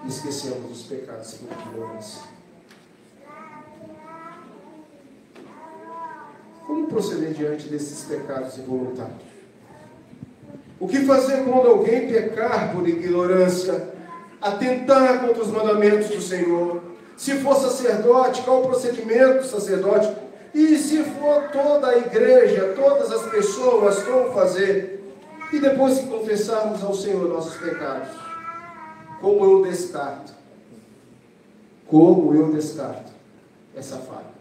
e esquecemos dos pecados segundo a ignorância? Como proceder diante desses pecados involuntários? O que fazer quando alguém pecar por ignorância, atentar contra os mandamentos do Senhor? Se for sacerdote, qual o procedimento do sacerdote? E se for toda a igreja, todas as pessoas, como fazer? E depois que confessarmos ao Senhor nossos pecados, como eu descarto? Como eu descarto essa falha?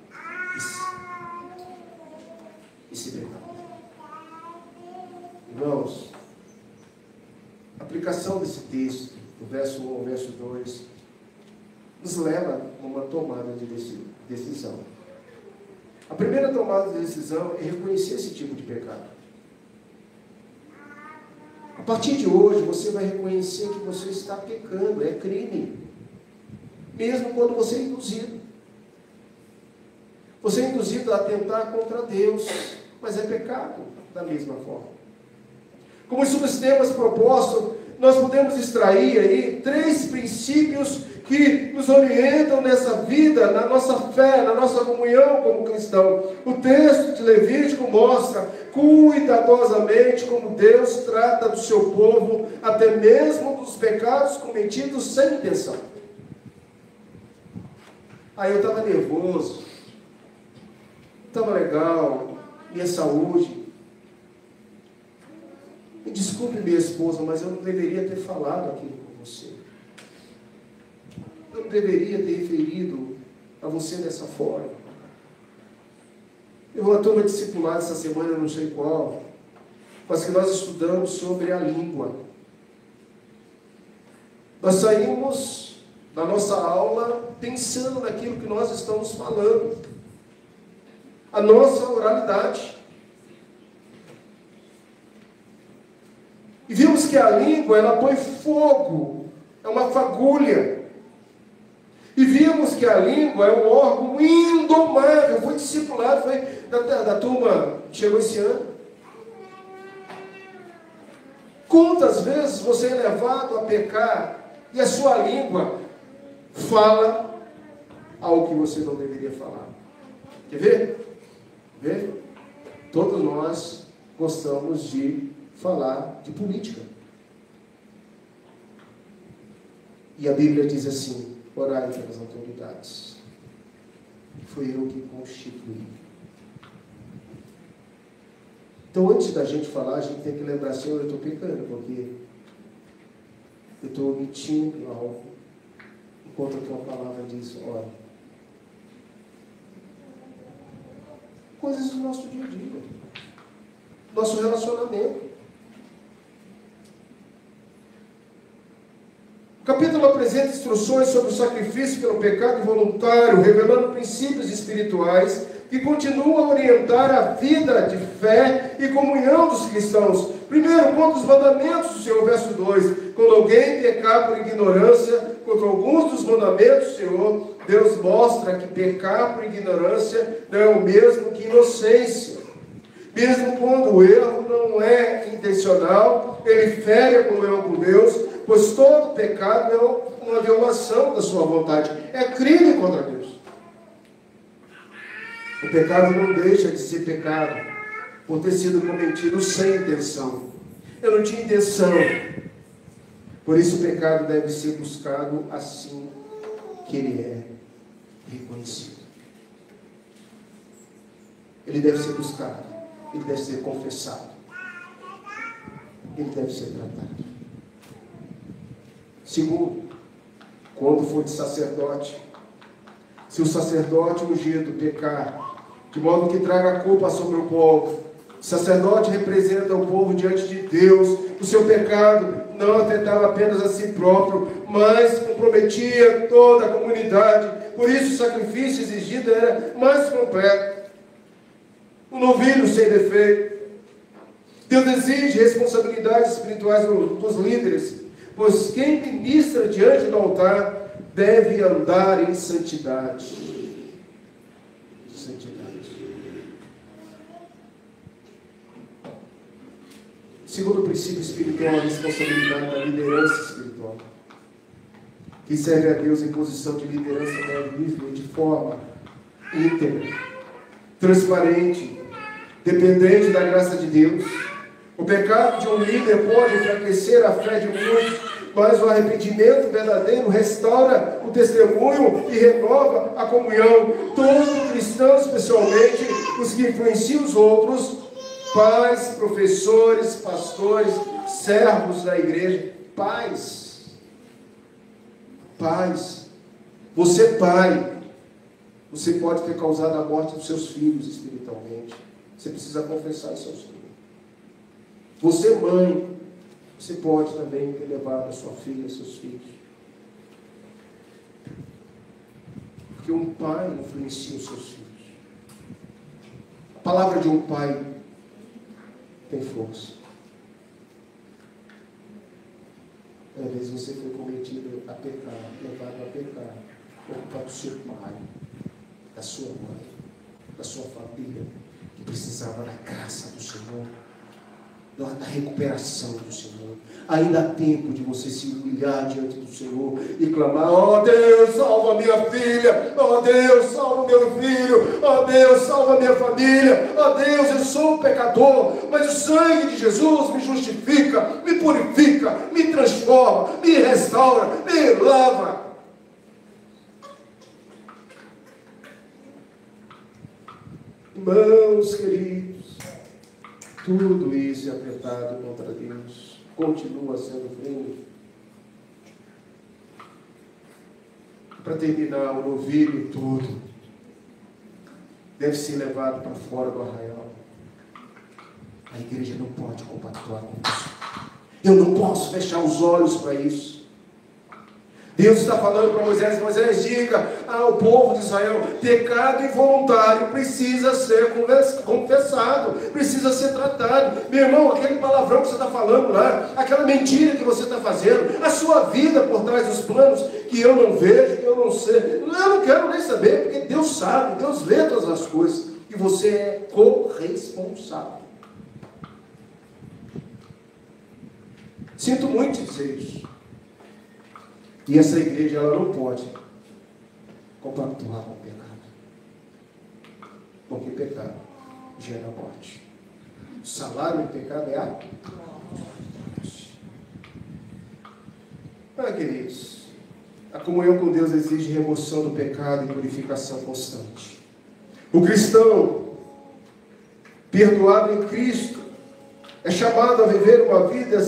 Esse pecado. Irmãos, a aplicação desse texto, do verso 1 ao verso 2, nos leva a uma tomada de decisão. A primeira tomada de decisão é reconhecer esse tipo de pecado. A partir de hoje, você vai reconhecer que você está pecando, é crime. Mesmo quando você é induzido. Você é induzido a atentar contra Deus, mas é pecado da mesma forma. Como subsistemas propostos, nós podemos extrair aí 3 princípios que nos orientam nessa vida, na nossa fé, na nossa comunhão como cristão. O texto de Levítico mostra cuidadosamente como Deus trata do seu povo, até mesmo dos pecados cometidos sem intenção. Aí eu estava nervoso, estava legal, minha saúde. Me desculpe, minha esposa, mas eu não deveria ter falado aquilo com você. Eu não deveria ter referido a você dessa forma. Eu vou à turma discipulada essa semana, eu não sei qual, mas que nós estudamos sobre a língua. Nós saímos da nossa aula pensando naquilo que nós estamos falando. A nossa oralidade. E vimos que a língua, ela põe fogo, é uma fagulha. E vimos que a língua é um órgão indomável. Foi discipulado, foi da turma que chegou esse ano. Quantas vezes você é levado a pecar e a sua língua fala algo que você não deveria falar? Quer ver? Ver? Todos nós gostamos de falar de política. E a Bíblia diz assim: orai pelas autoridades. Foi eu que constituí. Então, antes da gente falar, a gente tem que lembrar: Senhor, eu estou pecando, porque eu estou omitindo algo, enquanto a tua palavra diz: ora. Coisas do nosso dia a dia, nosso relacionamento. O capítulo apresenta instruções sobre o sacrifício pelo pecado involuntário, revelando princípios espirituais que continuam a orientar a vida de fé e comunhão dos cristãos. Primeiro, contra os mandamentos do Senhor, verso 2. Quando alguém pecar por ignorância contra alguns dos mandamentos do Senhor, Deus mostra que pecar por ignorância não é o mesmo que inocência. Mesmo quando o erro não é intencional, ele fere a comunhão com Deus, pois todo pecado é uma violação da sua vontade. É crime contra Deus. O pecado não deixa de ser pecado por ter sido cometido sem intenção. Eu não tinha intenção. Por isso o pecado deve ser buscado assim que ele é reconhecido. Ele deve ser buscado. Ele deve ser confessado. Ele deve ser tratado. Segundo, quando for de sacerdote, se o sacerdote ungido pecar, de modo que traga a culpa sobre o povo, o sacerdote representa o povo diante de Deus. O seu pecado não afetava apenas a si próprio, mas comprometia toda a comunidade. Por isso o sacrifício exigido era mais completo. Um novilho sem defeito. Deus exige responsabilidades espirituais dos líderes, pois quem ministra diante do altar deve andar em santidade. Santidade. Segundo princípio espiritual, a responsabilidade da liderança espiritual. Quem serve a Deus em posição de liderança deve viver de forma íntegra, transparente, dependente da graça de Deus, O pecado de um líder pode enfraquecer a fé de muitos, mas o arrependimento verdadeiro restaura o testemunho e renova a comunhão. Todo cristão, especialmente os que influenciam os outros, pais, professores, pastores, servos da igreja, pais, você pai, você pode ter causado a morte dos seus filhos espiritualmente. Você precisa confessar isso aos filhos. Você mãe, você pode também ter levado a sua filha, seus filhos. Porque um pai influencia os seus filhos. A palavra de um pai tem força. Às vezes você foi cometido a pecar, levado a pecar, por culpa do seu pai, da sua mãe, da sua família, que precisava da graça do Senhor, da recuperação do Senhor. Ainda há tempo de você se humilhar diante do Senhor e clamar: ó Deus, salva minha filha, ó Deus, salva meu filho, ó Deus, salva minha família, ó Deus, eu sou um pecador, mas o sangue de Jesus me justifica, me purifica, me transforma, me restaura, me lava. Irmãos queridos, tudo isso é atentado contra Deus, continua sendo crime. Para terminar, o novilho todo deve ser levado para fora do arraial. A igreja não pode compactuar com isso. Eu não posso fechar os olhos para isso. Deus está falando para Moisés: Moisés, diga ao povo de Israel: pecado involuntário precisa ser confessado, precisa ser tratado. Meu irmão, aquele palavrão que você está falando lá, aquela mentira que você está fazendo, a sua vida por trás dos planos que eu não vejo, que eu não sei, eu não quero nem saber, porque Deus sabe, Deus vê todas as coisas, e você é corresponsável. Sinto muito dizer isso. E essa igreja, ela não pode compactuar com o pecado. Porque pecado gera morte. O salário do pecado é a morte. Queridos, a comunhão com Deus exige remoção do pecado e purificação constante. O cristão, perdoado em Cristo, é chamado a viver uma vida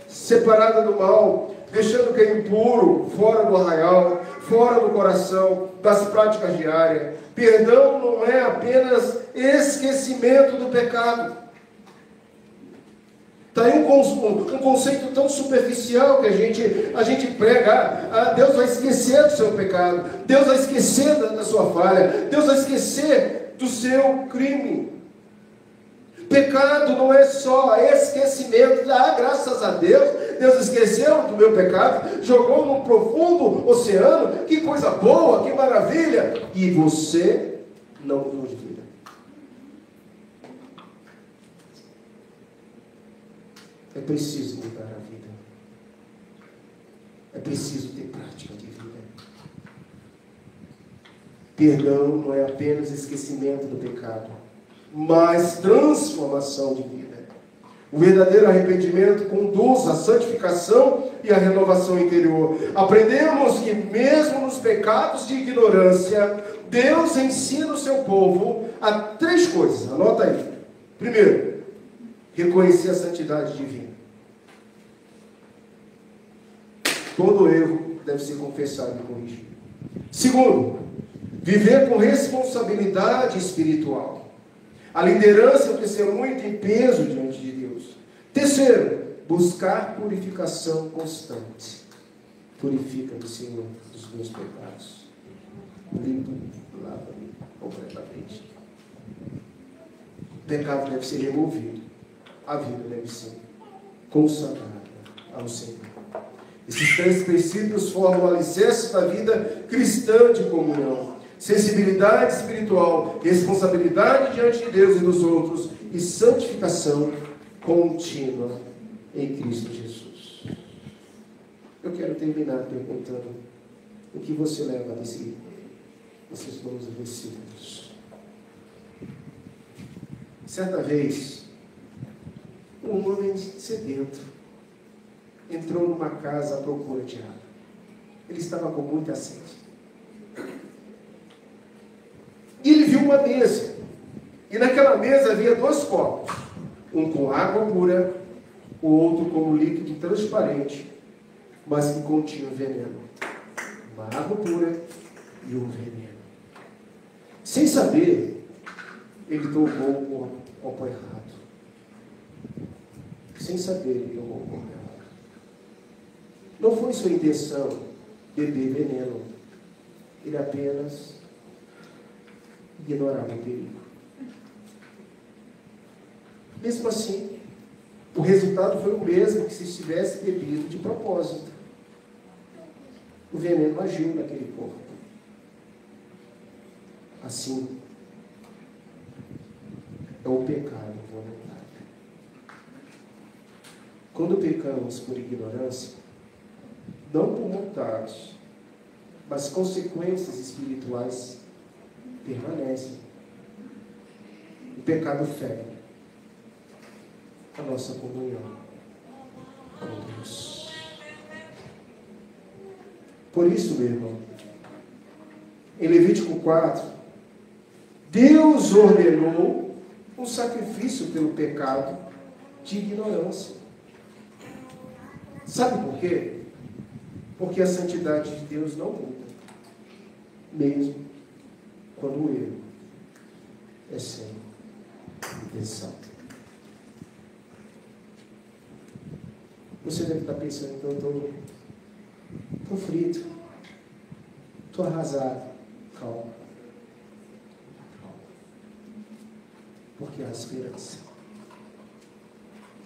separada do mal, deixando o que é impuro fora do arraial, fora do coração, das práticas diárias. Perdão não é apenas esquecimento do pecado. Está aí um conceito tão superficial que a gente prega: Deus vai esquecer do seu pecado, Deus vai esquecer da sua falha, Deus vai esquecer do seu crime. Pecado não é só esquecimento. Graças a Deus, Deus esqueceu do meu pecado, jogou num profundo oceano, que coisa boa, que maravilha, e você não mudou de vida. É preciso mudar a vida, é preciso ter prática de vida. Perdão não é apenas esquecimento do pecado, mas transformação de vida. O verdadeiro arrependimento conduz à santificação e à renovação interior. Aprendemos que mesmo nos pecados de ignorância, Deus ensina o seu povo a 3 coisas. Anota aí. Primeiro, reconhecer a santidade divina. Todo erro deve ser confessado e corrigido. Segundo, viver com responsabilidade espiritual. A liderança é um testemunho de peso diante de Deus. Terceiro, buscar purificação constante. Purifica-me, Senhor, dos meus pecados. Limpa-me, lava-me completamente. O pecado deve ser removido. A vida deve ser consagrada ao Senhor. Esses 3 princípios formam o alicerce da vida cristã de comunhão. Sensibilidade espiritual, responsabilidade diante de Deus e dos outros, e santificação contínua em Cristo Jesus. Eu quero terminar perguntando: o que você leva desses 12 versículos? Certa vez, um homem sedento entrou numa casa à procura de água. Ele estava com muita sede. E ele viu uma mesa. E naquela mesa havia 2 copos. Um com água pura, o outro com um líquido transparente, mas que continha veneno. Uma água pura e um veneno. Sem saber, ele tomou o copo errado. Sem saber, ele tomou o copo errado. Não foi sua intenção beber veneno. Ele apenas ignorava o perigo. Mesmo assim, o resultado foi o mesmo que se estivesse bebido de propósito. O veneno agiu naquele corpo. Assim, é o pecado voluntário. Quando pecamos por ignorância, não por vontade, mas consequências espirituais permanecem. O pecado fere a nossa comunhão com Deus. Por isso, meu irmão, em Levítico 4, Deus ordenou um sacrifício pelo pecado de ignorância. Sabe por quê? Porque a santidade de Deus não muda, mesmo quando o erro é sem intenção. Você deve estar pensando, então, estou frito, estou arrasado. Calma. Porque há esperança.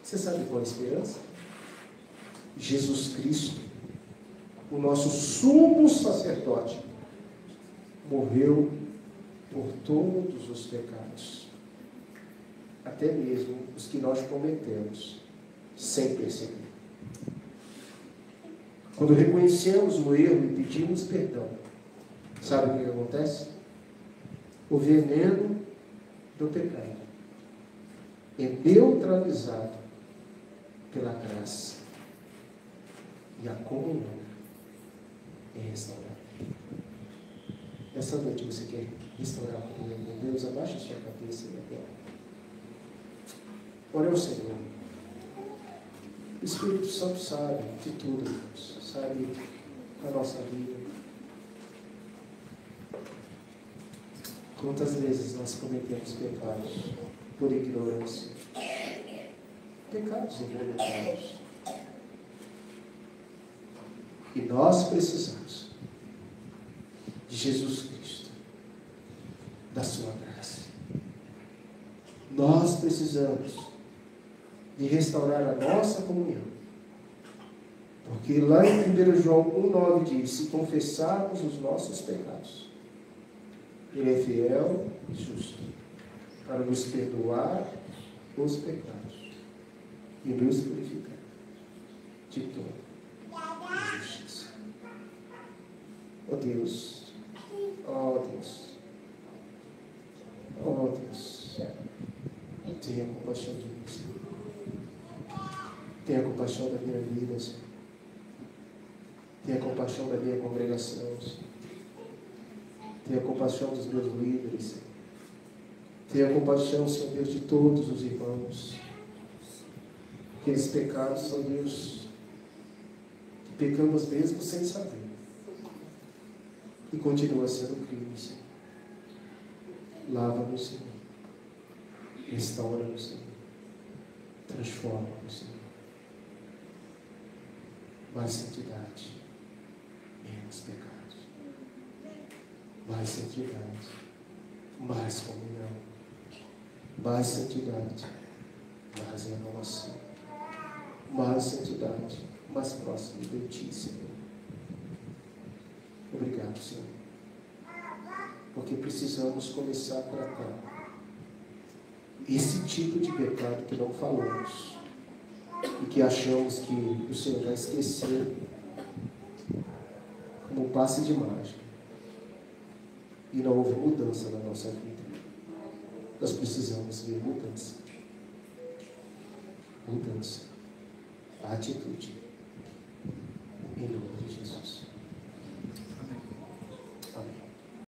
Você sabe qual é a esperança? Jesus Cristo, o nosso sumo sacerdote, morreu por todos os pecados, até mesmo os que nós cometemos sem perceber. Quando reconhecemos o erro e pedimos perdão, sabe o que acontece? O veneno do pecado é neutralizado pela graça e a comunhão é restaurada. Essa noite você quer restaurar a comunhão com Deus? Abaixa a sua cabeça e adora. Ore ao Senhor. O Espírito Santo sabe de tudo, Deus. Sabe a nossa vida. Quantas vezes nós cometemos pecados por ignorância? Pecados involuntários. E nós precisamos de Jesus Cristo, da sua graça. Nós precisamos de restaurar a nossa comunhão. Porque lá em 1 João 1,9 diz: se confessarmos os nossos pecados, Ele é fiel e justo para nos perdoar os pecados e nos purificar de toda injustiça. Oh Deus, oh Deus, oh Deus, tenha compaixão de mim, Senhor. Tenha compaixão da minha vida, Senhor. Tenha compaixão da minha congregação, Senhor. Tenha compaixão dos meus líderes, Senhor. Tenha compaixão, Senhor Deus, de todos os irmãos. Aqueles pecados, Senhor Deus, que pecamos mesmo sem saber. E continua sendo crime, Senhor. Lava-nos, Senhor. Restaura-nos, Senhor. Transforma-nos, Senhor. Mais santidade, menos pecados. Mais santidade, mais comunhão. Mais santidade, mais renovação. Mais santidade, mais próximo de Ti, Senhor. Obrigado, Senhor. Porque precisamos começar a tratar esse tipo de pecado que não falamos e que achamos que o Senhor já esqueceu, como um passe de mágica, e não houve mudança na nossa vida. Nós precisamos ver mudança. mudança, a atitude.